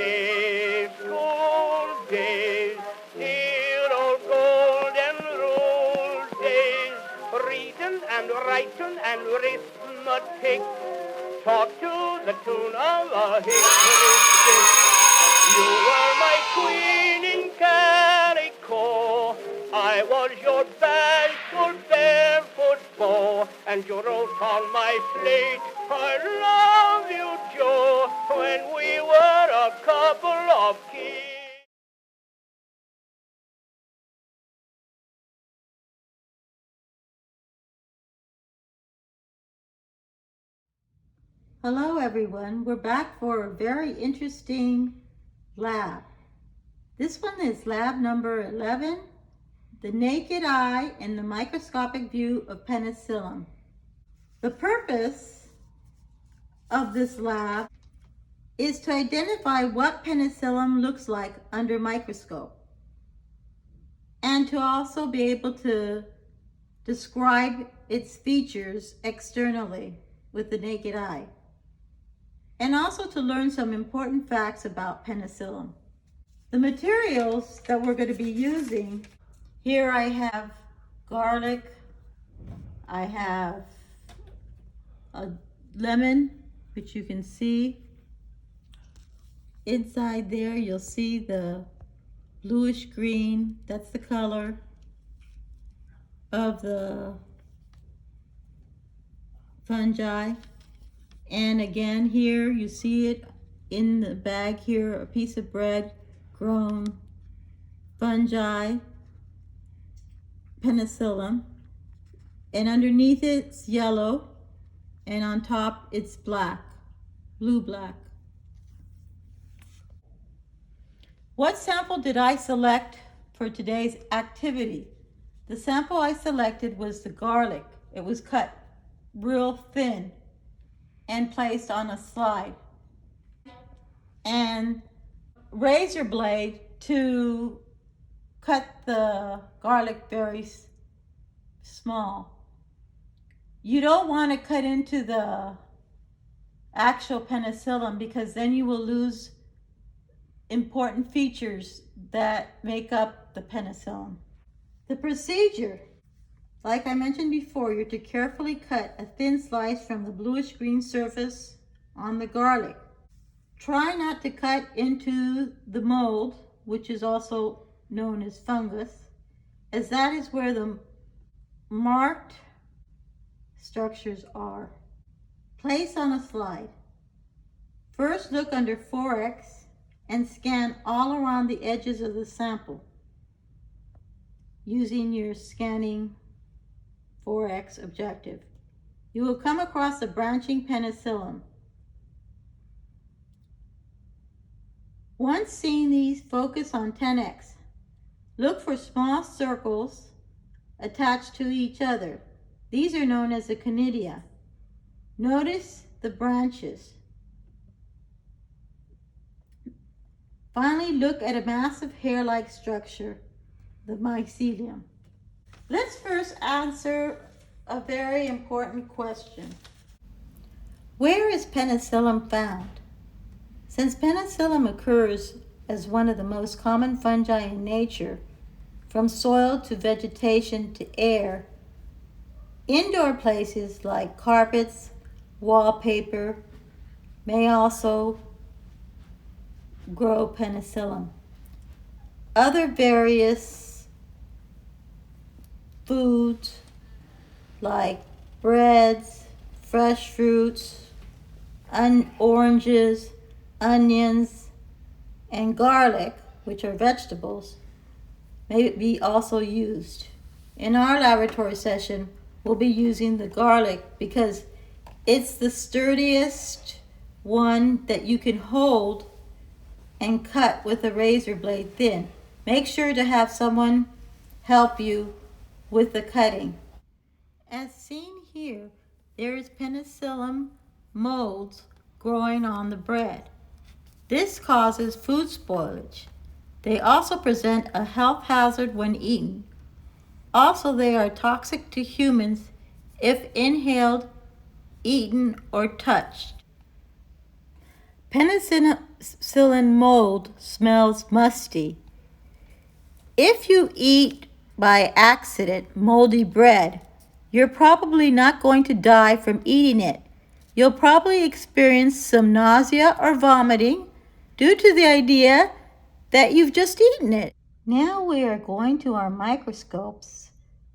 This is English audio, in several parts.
days, school days, dear old golden rule days, reading and writing and arithmetic, taught to the tune of a hickory stick. You were my queen in calico, I was your bashful barefoot beau, and you wrote on my slate, I love you, Joe, when we were a couple of kids. Hello everyone, we're back for a very interesting lab. This one is lab number 11, the naked eye and the microscopic view of penicillin. The purpose of this lab is to identify what penicillin looks like under microscope and to also be able to describe its features externally with the naked eye, and also to learn some important facts about penicillin. The materials that we're going to be using, here I have garlic, I have a lemon, which you can see. Inside there you'll see the bluish green, that's the color of the fungi. And again, here you see it in the bag here, a piece of bread grown fungi, Penicillium, and underneath it's yellow, and on top it's black, blue-black. What sample did I select for today's activity? The sample I selected was the garlic. It was cut real thin and placed on a slide, and razor blade to cut the garlic very small. You don't want to cut into the actual penicillin because then you will lose important features that make up the penicillin. The procedure, like I mentioned before, you're to carefully cut a thin slice from the bluish green surface on the garlic. Try not to cut into the mold, which is also known as fungus, as that is where the marked structures are. Place on a slide. First look under 4x and scan all around the edges of the sample using your scanning 4x objective. You will come across a branching penicillin. Once seeing these, focus on 10x. Look for small circles attached to each other. These are known as the conidia. Notice the branches. Finally, look at a massive hair-like structure, the mycelium. Let's first answer a very important question. Where is penicillin found? Since penicillin occurs as one of the most common fungi in nature, from soil to vegetation to air, indoor places like carpets, wallpaper may also grow penicillin. Other various foods like breads, fresh fruits, oranges, onions, and garlic, which are vegetables, may be also used. In our laboratory session, we'll be using the garlic because it's the sturdiest one that you can hold and cut with a razor blade thin. Make sure to have someone help you with the cutting. As seen here, there is penicillium molds growing on the bread. This causes food spoilage. They also present a health hazard when eaten. Also, they are toxic to humans if inhaled, eaten, or touched. Penicillin penicillin mold smells musty. If you eat by accident moldy bread, you're probably not going to die from eating it. You'll probably experience some nausea or vomiting due to the idea that you've just eaten it. Now we are going to our microscopes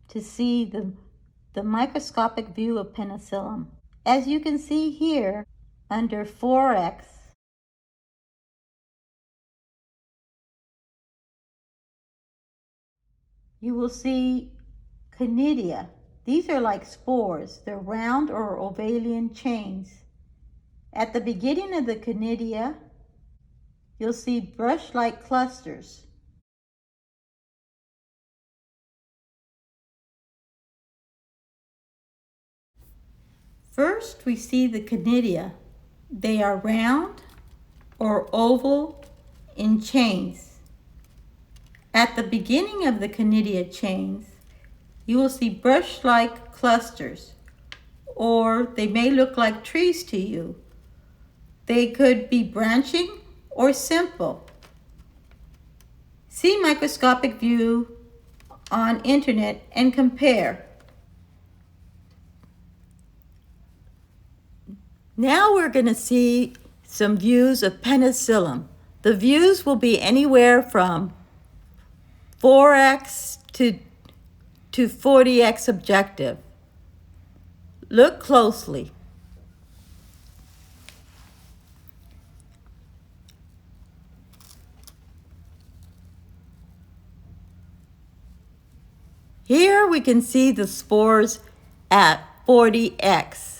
to see the microscopic view of Penicillium. As you can see here, under 4X, you will see conidia. These are like spores. They're round or ovalian chains. At the beginning of the conidia, you'll see brush-like clusters. First, we see the conidia. They are round or oval in chains. At the beginning of the conidia chains, you will see brush-like clusters, or they may look like trees to you. They could be branching or simple. See Microscopic View on internet and compare. Now we're going to see some views of Penicillum. The views will be anywhere from 4x to 40x objective. Look closely. Here we can see the spores at 40x.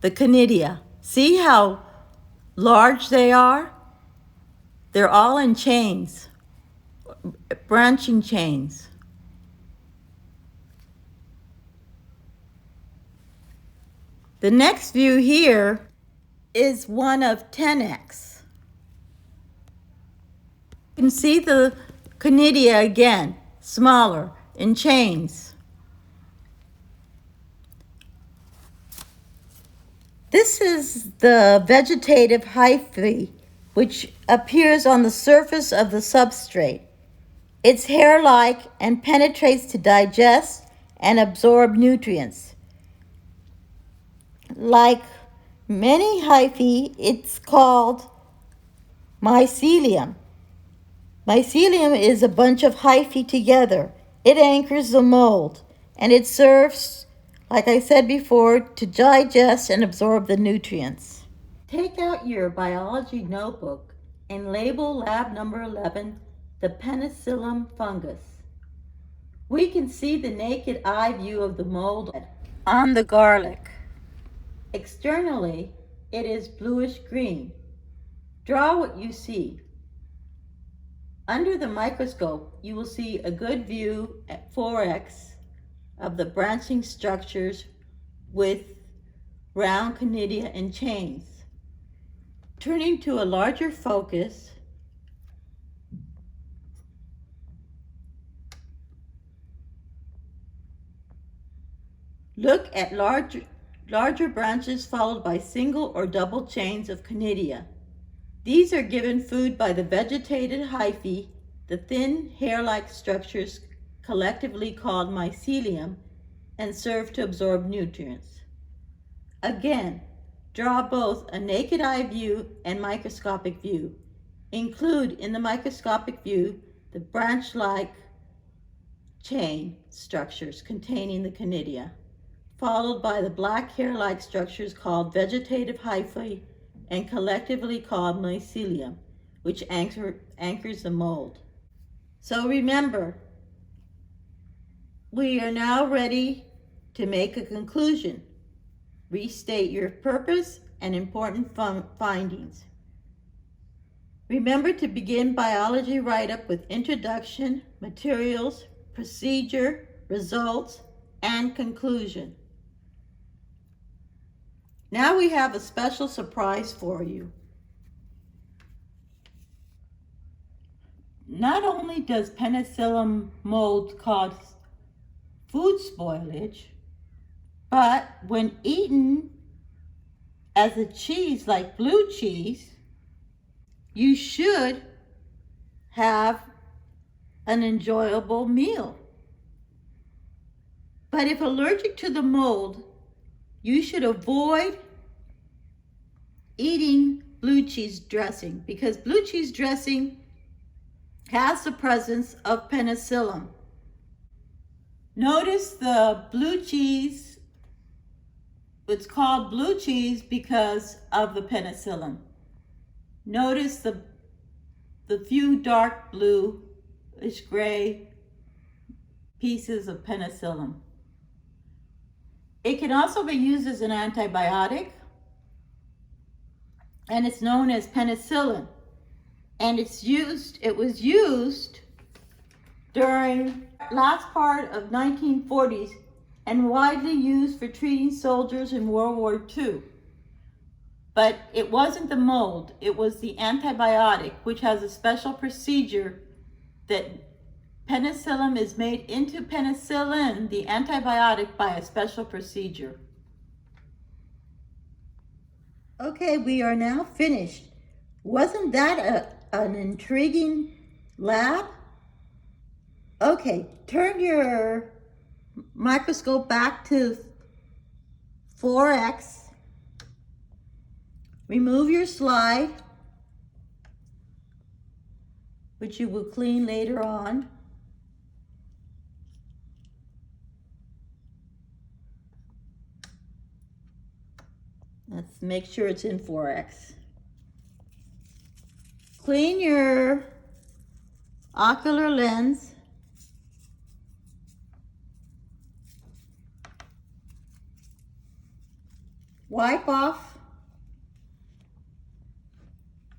The conidia. See how large they are? They're all in chains, branching chains. The next view here is one of 10x. You can see the conidia again, smaller, in chains. This is the vegetative hyphae, which appears on the surface of the substrate. It's hair-like and penetrates to digest and absorb nutrients. Like many hyphae, it's called mycelium. Mycelium is a bunch of hyphae together. It anchors the mold, and it serves, like I said before, to digest and absorb the nutrients. Take out your biology notebook and label lab number 11 the Penicillium fungus. We can see the naked eye view of the mold on the garlic. Externally, it is bluish green. Draw what you see. Under the microscope, you will see a good view at 4x of the branching structures with round conidia and chains. Turning to a larger focus, look at larger branches followed by single or double chains of conidia. These are given food by the vegetative hyphae, the thin hair-like structures collectively called mycelium, and serve to absorb nutrients. Again, draw both a naked eye view and microscopic view. Include in the microscopic view the branch-like chain structures containing the conidia, followed by the black hair-like structures called vegetative hyphae and collectively called mycelium, which anchors the mold. So remember, we are now ready to make a conclusion. Restate your purpose and important findings. Remember to begin biology write-up with introduction, materials, procedure, results, and conclusion. Now we have a special surprise for you. Not only does Penicillum mold cause food spoilage, but when eaten as a cheese like blue cheese, you should have an enjoyable meal. But if allergic to the mold, you should avoid eating blue cheese dressing because blue cheese dressing has the presence of penicillin. Notice the blue cheese, it's called blue cheese because of the penicillin. Notice the few dark bluish gray pieces of penicillin. It can also be used as an antibiotic, and it's known as penicillin. And it was used during last part of 1940s and widely used for treating soldiers in World War II. But it wasn't the mold, it was the antibiotic, which has a special procedure that penicillin is made into penicillin, the antibiotic, by a special procedure. Okay, we are now finished. Wasn't that an intriguing lab? Okay, turn your microscope back to 4x. Remove your slide, which you will clean later on. Let's make sure it's in 4x. Clean your ocular lens. Wipe off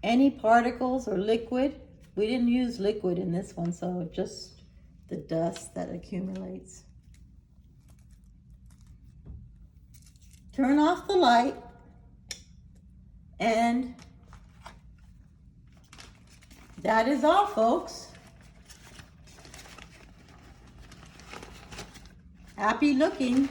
any particles or liquid. We didn't use liquid in this one, so just the dust that accumulates. Turn off the light and that is all, folks. Happy looking.